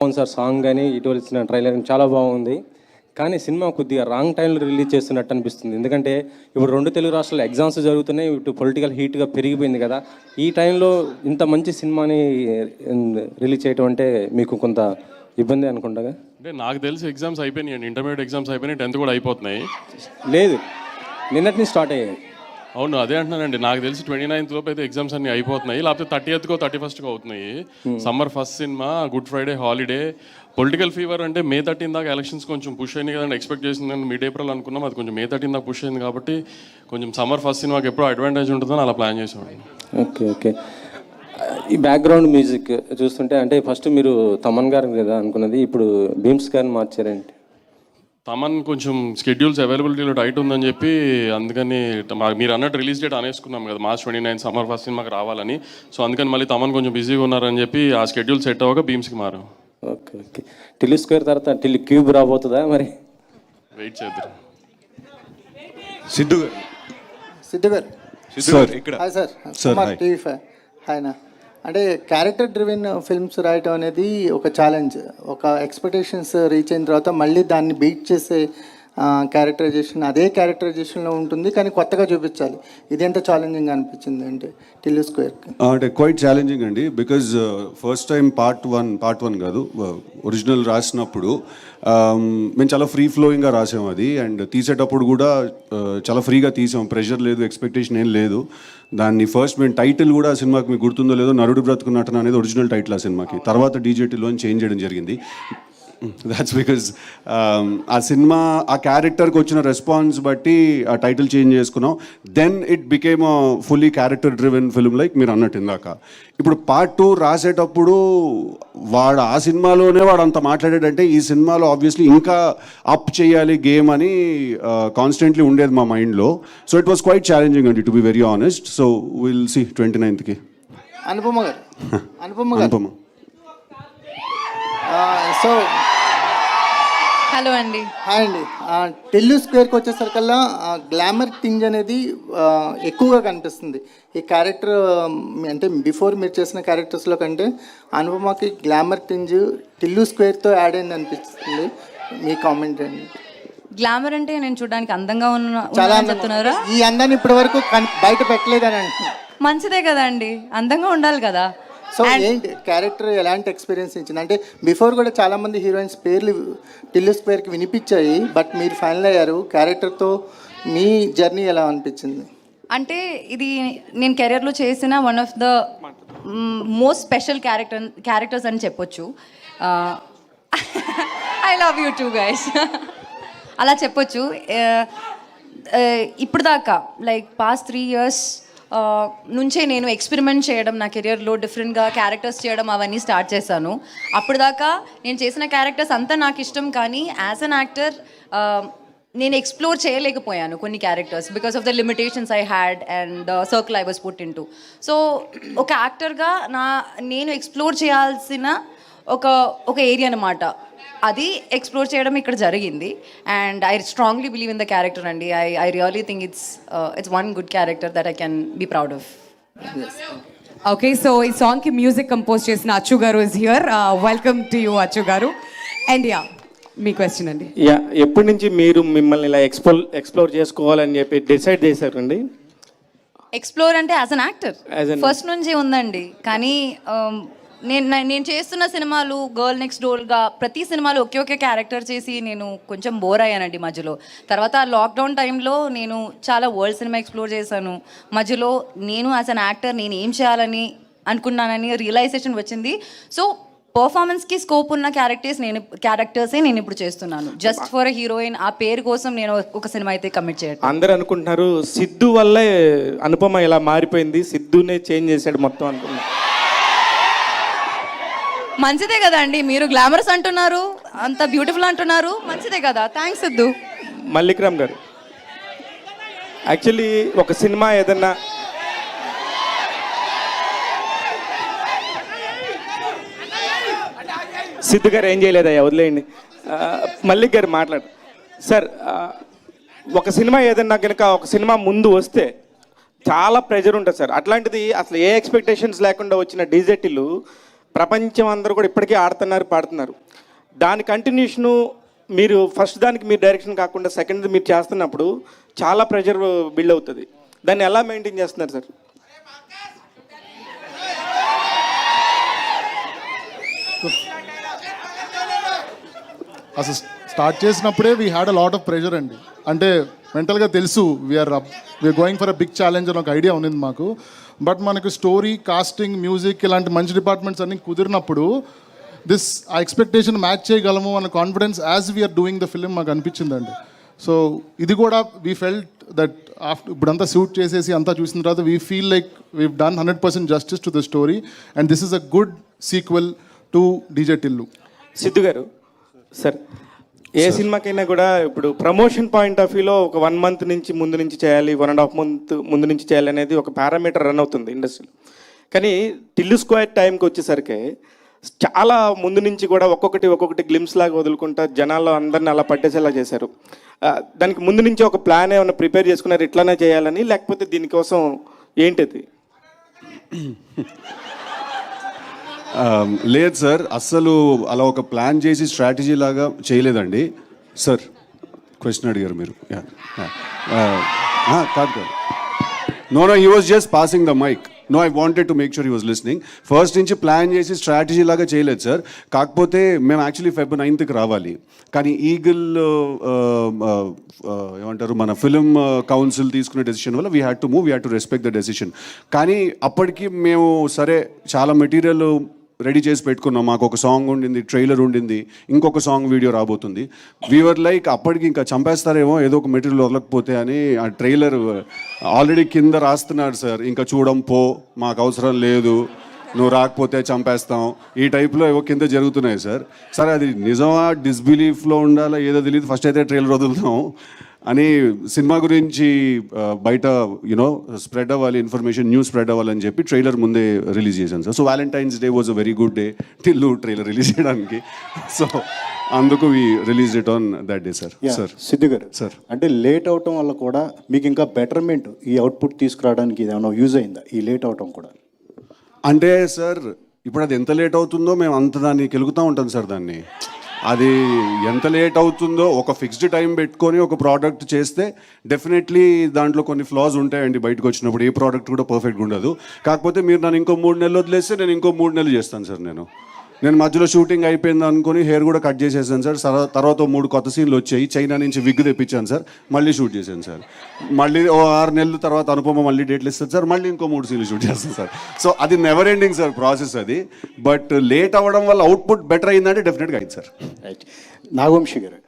అవును sir, song కానీ ఇటీవల ఇచ్చిన ట్రైలర్ చాలా బాగుంది. కానీ సినిమా కొద్దిగా రాంగ్ టైంలో రిలీజ్ చేస్తున్నట్టు అనిపిస్తుంది. ఎందుకంటే ఇప్పుడు రెండు తెలుగు రాష్ట్రాల్లో ఎగ్జామ్స్ జరుగుతున్నాయి, ఇటు పొలిటికల్ హీట్గా పెరిగిపోయింది కదా. ఈ టైంలో ఇంత మంచి సినిమాని రిలీజ్ చేయటం అంటే మీకు కొంత ఇబ్బంది అనుకుంటా. అంటే నాకు తెలిసి ఎగ్జామ్స్ అయిపోయినాయి, ఇంటర్మీడియట్ ఎగ్జామ్స్ అయిపోయినాయి, 10th కూడా అయిపోతున్నాయి. లేదు, నిన్నటిని స్టార్ట్ అయ్యాయి. అవును, అదే అంటున్నానండి. నాకు తెలిసి 29th లోపు అయితే ఎగ్జామ్స్ అన్ని అయిపోతున్నాయి, లేకపోతే 30th 31st అవుతున్నాయి. Summer first cinema, good Friday holiday, political fever అంటే May 13 దాకా ఎలక్షన్స్ కొంచెం పుష్ అయింది కదండి. ఎక్స్పెక్ట్ చేసింది మిడ్ ఏప్రిల్ అనుకున్నాం, అది కొంచెం May 13 దాకా పుష్ అయింది కాబట్టి కొంచెం సమ్మర్ ఫస్ట్ సినిమాకి ఎప్పుడో అడ్వాంటేజ్ ఉంటుందని అలా ప్లాన్ చేసామండి. Okay okay. ఈ బ్యాక్గ్రౌండ్ మ్యూజిక్ చూస్తుంటే అంటే ఫస్ట్ మీరు తమన్ గారు కదా అనుకున్నది, ఇప్పుడు భీమ్స్ గారిని మార్చారండి. తమన్ కొంచెం స్కెడ్యూల్స్ అవైలబిలిటీలో టైట్ ఉందని చెప్పి అందుకని మీరు అన్నట్టు రిలీజ్ డేట్ అనేసుకున్నాం కదా, March 29 సమ్మర్ ఫస్ట్ సినిమాకి రావాలని. సో అందుకని మళ్ళీ తమన్ కొంచెం బిజీగా ఉన్నారని చెప్పి ఆ స్కెడ్యూల్ సెట్ అవ్వక భీమ్స్కి మారాం. Okay okay. టిల్లీ స్క్వేర్ తర్వాత టిల్లీ క్యూబ్ రాబోతుందా మరి? వెయిట్ చేద్దాం. సిద్ధు గారు ఇక్కడ హాయ్ సార్, కుమార్ టీవీ5. హాయ్నా. అంటే క్యారెక్టర్ డ్రివెన్ ఫిల్మ్స్ రాయటం అనేది ఒక ఛాలెంజ్. ఒక ఎక్స్పెక్టేషన్స్ రీచ్ అయిన తర్వాత మళ్ళీ దాన్ని బీట్ చేసే క్యారెక్టరైజేషన్ అదే క్యారెక్టరైజేషన్లో ఉంటుంది, కానీ కొత్తగా చూపించాలి. ఇది ఎంత ఛాలెంజింగ్ అనిపించింది అంటే టిల్లీ స్క్వేర్కి? అంటే క్వైట్ ఛాలెంజింగ్ అండి, because first time part one కాదు, ఒరిజినల్ రాసినప్పుడు మేము చాలా ఫ్రీ ఫ్లోయింగ్గా రాసాం అది. అండ్ తీసేటప్పుడు కూడా చాలా ఫ్రీగా తీసాం, ప్రెషర్ లేదు, ఎక్స్పెక్టేషన్ ఏం లేదు. దాన్ని ఫస్ట్ మేము టైటిల్ కూడా సినిమాకి మీకు గుర్తుందో లేదో, నరుడు బ్రతుకు నటన అనేది ఒరిజినల్ టైటిల్ ఆ సినిమాకి. తర్వాత డీజేటీలో చేంజ్ చేయడం జరిగింది. దాట్స్ బికాజ్ ఆ సినిమా ఆ క్యారెక్టర్కి వచ్చిన రెస్పాన్స్ బట్టి ఆ టైటిల్ చేంజ్ చేసుకున్నాం. Then it became a fully character driven film like మీరు అన్నట్టు ఇందాక. ఇప్పుడు పార్ట్ 2 రాసేటప్పుడు వాడు ఆ సినిమాలోనే వాడు అంత మాట్లాడాడంటే ఈ సినిమాలో ఆబ్వియస్లీ ఇంకా అప్ చేయాలి గేమ్ అని కాన్స్టెంట్లీ ఉండేది మా మైండ్లో. So it was quite challenging అండి, to be very honest. So will see 29th Anupama garu. So hello అండి. హాయ్ అండి. టిల్లీ స్క్వేర్కి వచ్చేసరికల్లా గ్లామర్ థింగ్ అనేది ఎక్కువగా కనిపిస్తుంది ఈ క్యారెక్టర్. అంటే బిఫోర్ మీరు చేసిన క్యారెక్టర్స్లో కంటే అనుపమకి గ్లామర్ థింగ్ టిల్లీ స్క్వేర్తో యాడ్ అయింది అనిపిస్తుంది. మీ కామెంట్ అండి. గ్లామర్ అంటే నేను చూడడానికి అందంగా చాలా చెప్తున్నారా? ఈ అందాన్ని ఇప్పటి వరకు బయట పెట్టలేదని అంటున్నాను. మంచిదే కదా అండి, అందంగా ఉండాలి కదా. సో ఏంటి క్యారెక్టర్ ఎలాంటి ఎక్స్పీరియన్స్ ఇచ్చింది? అంటే బిఫోర్ కూడా చాలామంది హీరోయిన్స్ పేర్లు టిల్లీ స్క్వేర్కి వినిపించాయి, బట్ మీరు ఫైనల్ అయ్యారు. క్యారెక్టర్తో మీ జర్నీ ఎలా అనిపించింది? అంటే ఇది నేను కెరియర్లో చేసిన one of the most special characters అని చెప్పొచ్చు. I love you two guys అలా చెప్పొచ్చు. ఇప్పుడు దాకా లైక్ పాస్ట్ 3 years నుంచే నేను ఎక్స్పెరిమెంట్ చేయడం నా కెరియర్లో, డిఫరెంట్గా క్యారెక్టర్స్ చేయడం అవన్నీ స్టార్ట్ చేశాను. అప్పుడు దాకా నేను చేసిన క్యారెక్టర్స్ అంతా నాకు ఇష్టం, కానీ యాజ్ అన్ యాక్టర్ నేను ఎక్స్ప్లోర్ చేయలేకపోయాను కొన్ని characters because of the limitations I had and the circle I was put in to. So ఒక యాక్టర్గా నేను ఎక్స్ప్లోర్ చేయాల్సిన ఒక ఏరియా అనమాట, అది ఎక్స్ప్లోర్ చేయడం ఇక్కడ జరిగింది. And I strongly believe in the character అండి. I really think it's one good character that I can be proud of. Okay, so ఈ సాంగ్కి మ్యూజిక్ కంపోజ్ చేసిన Achu garu is here. Welcome to you Achu garu. And ya, మీ question అండి. Ya, ఎప్పటి నుంచి మీరు మిమ్మల్ని ఇలా ఎక్స్ప్లోర్ చేసుకోవాలని చెప్పి డిసైడ్ చేశారండి? ఎక్స్ప్లోర్ అంటే యాజ్ అన్ యాక్టర్ ఫస్ట్ నుంచి ఉందండి, కానీ నేను చేస్తున్న సినిమాలు గర్ల్ నెక్స్ట్ డోర్గా ప్రతి సినిమాలో ఒకే క్యారెక్టర్ చేసి నేను కొంచెం బోర్ అయ్యానండి మధ్యలో. తర్వాత లాక్డౌన్ టైంలో నేను చాలా వరల్డ్ సినిమా ఎక్స్ప్లోర్ చేశాను. మధ్యలో నేను యాజ్ అన్ యాక్టర్ నేను ఏం చేయాలని అనుకున్నానని రియలైజేషన్ వచ్చింది. సో పర్ఫార్మెన్స్కి స్కోప్ ఉన్న క్యారెక్టర్సే నేను ఇప్పుడు చేస్తున్నాను. జస్ట్ ఫర్ హీరోయిన్ ఆ పేరు కోసం నేను ఒక సినిమా అయితే కమిట్ చేయను. అందరూ అనుకుంటున్నారు సిద్ధు వల్లే అనుపమ ఇలా మారిపోయింది, సిద్ధునే చేంజ్ చేశాడు మొత్తం అనుకున్నాను. మంచిదే కదా అండి, మీరు గ్లామరస్ అంటున్నారు, అంత బ్యూటిఫుల్ అంటున్నారు, మంచిదే కదా. థ్యాంక్స్ సిద్ధు. మల్లిక్రామ్ గారు, యాక్చువల్లీ ఒక సినిమా ఏదన్నా సిద్ధు గారు ఏం చేయలేదయ్యా, వదిలేయండి. మల్లిక్ గారు మాట్లాడు సార్. ఒక సినిమా ఏదన్నా కనుక ఒక సినిమా ముందు వస్తే చాలా ప్రెజర్ ఉంటుంది సార్. అట్లాంటిది అసలు ఏ ఎక్స్పెక్టేషన్స్ లేకుండా వచ్చిన డీజెటీలు ప్రపంచం అందరూ కూడా ఇప్పటికీ ఆడుతున్నారు, పాడుతున్నారు. దాని కంటిన్యూషను మీరు ఫస్ట్ దానికి మీరు డైరెక్షన్ కాకుండా సెకండ్ మీరు చేస్తున్నప్పుడు చాలా ప్రెషర్ బిల్డ్ అవుతుంది. దాన్ని ఎలా మెయింటైన్ చేస్తున్నారు సార్? అసలు స్టార్ట్ చేసినప్పుడే we had a lot of pressure అండి. అంటే మెంటల్గా తెలుసు we're going for a big challenge అని ఒక ఐడియా ఉన్నింది మాకు. బట్ మనకు స్టోరీ, కాస్టింగ్, మ్యూజిక్ ఇలాంటి మంచి డిపార్ట్మెంట్స్ అన్నీ కుదిరినప్పుడు ఆ ఎక్స్పెక్టేషన్ మ్యాచ్ చేయగలము అన్న confidence as we're doing the film మాకు అనిపించిందండి. సో ఇది కూడా వీ ఫెల్ట్ దట్ ఆఫ్టర్ ఇప్పుడంతా షూట్ చేసేసి అంతా చూసిన తర్వాత we feel like we've done 100% justice to the story and this is a good sequel to DJ Tillu. Siddhu garu sir, ఏ సినిమాకైనా కూడా ఇప్పుడు ప్రమోషన్ పాయింట్ ఆఫ్ వ్యూలో ఒక 1 month నుంచి ముందు నుంచి చేయాలి, 1.5 month ముందు నుంచి చేయాలి అనేది ఒక పారామీటర్ రన్ అవుతుంది ఇండస్ట్రీలో. కానీ టిల్లు స్క్వేర్ టైంకి వచ్చేసరికి చాలా ముందు నుంచి కూడా ఒక్కొక్కటి గ్లిమ్స్ లాగా వదులుకుంటా జనాల్లో అందరిని అలా పట్టేసేలా చేశారు. దానికి ముందు నుంచి ఒక ప్లాన్ ఏమైనా ప్రిపేర్ చేసుకున్నారు ఇట్లానే చేయాలని, లేకపోతే దీనికోసం ఏంటిది? లేదు సార్, అస్సలు అలా ఒక ప్లాన్ చేసి స్ట్రాటజీ లాగా చేయలేదండి సార్. క్వశ్చన్ అడిగారు మీరు. కాదు, no he was just passing the mic. No, I wanted to make sure he was listening. First నుంచి ప్లాన్ చేసి స్ట్రాటజీ లాగా చేయలేదు సార్. కాకపోతే మేము యాక్చువల్లీ Feb 9th రావాలి, కానీ ఈగిల్ ఏమంటారు మన ఫిలిం కౌన్సిల్ తీసుకునే డెసిషన్ వల్ల we had to move, we had to respect the decision. కానీ అప్పటికి మేము సరే చాలా మెటీరియల్ రెడీ చేసి పెట్టుకున్నాం. మాకు ఒక సాంగ్ ఉండింది, ట్రైలర్ ఉండింది, ఇంకొక సాంగ్ వీడియో రాబోతుంది. వీఆర్ లైక్ అప్పటికి ఇంకా చంపేస్తారేమో ఏదో ఒక మెటీరియల్ వదలకపోతే అని ఆ ట్రైలర్ ఆల్రెడీ కింద రాస్తున్నాడు సార్, ఇంకా చూడం పో, మాకు అవసరం లేదు, నువ్వు రాకపోతే చంపేస్తాం, ఈ టైప్లో ఏవో కింద జరుగుతున్నాయి సార్. సరే అది నిజమా డిస్బిలీఫ్లో ఉండాలా ఏదో తెలియదు, ఫస్ట్ అయితే ట్రైలర్ వదులుతాం అని సినిమా గురించి బయట యూనో స్ప్రెడ్ అవ్వాలి, ఇన్ఫర్మేషన్ న్యూస్ స్ప్రెడ్ అవ్వాలని చెప్పి ట్రైలర్ ముందే రిలీజ్ చేశాను sir. So Valentine's day was a very good day Tillu trailer release చేయడానికి. సో అందుకు we release it on that day sir. Sir Siddhu garu sir, అంటే లేట్ అవటం వల్ల కూడా మీకు ఇంకా బెటర్మెంట్ ఈ అవుట్పుట్ తీసుకురావడానికి ఏమైనా యూజ్ అయిందా ఈ లేట్ అవటం కూడా? అంటే సార్ ఇప్పుడు అది ఎంత లేట్ అవుతుందో మేము అంత దాన్ని కెలుగుతూ ఉంటాం సార్. దాన్ని అది ఎంత లేట్ అవుతుందో ఒక ఫిక్స్డ్ టైం పెట్టుకొని ఒక ప్రోడక్ట్ చేస్తే డెఫినెట్లీ దాంట్లో కొన్ని ఫ్లాస్ ఉంటాయండి. బయటకు వచ్చినప్పుడు ఏ ప్రోడక్ట్ కూడా పర్ఫెక్ట్గా ఉండదు. కాకపోతే మీరు నన్ను ఇంకో 3 నెలలు వదిలేస్తే నేను ఇంకో 3 నెలలు చేస్తాను సార్. నేను మధ్యలో షూటింగ్ అయిపోయింది అనుకుని హెయిర్ కూడా కట్ చేసేసాను సార్. తర్వాత 3 కొత్త సీన్లు వచ్చాయి, చైనా నుంచి విగ్ తెప్పించాను సార్, మళ్ళీ షూట్ చేశాను సార్. మళ్ళీ 6 నెలల తర్వాత అనుపమ మళ్ళీ డేట్లు ఇస్తుంది సార్, మళ్ళీ ఇంకో 3 సీన్లు షూట్ చేస్తాను సార్. సో అది నెవర్ ఎండింగ్ సార్ ప్రాసెస్ అది. బట్ లేట్ అవ్వడం వల్ల అవుట్పుట్ బెటర్ అయిందంటే డెఫినెట్గా అయింది సార్. నాగవంశి గారు,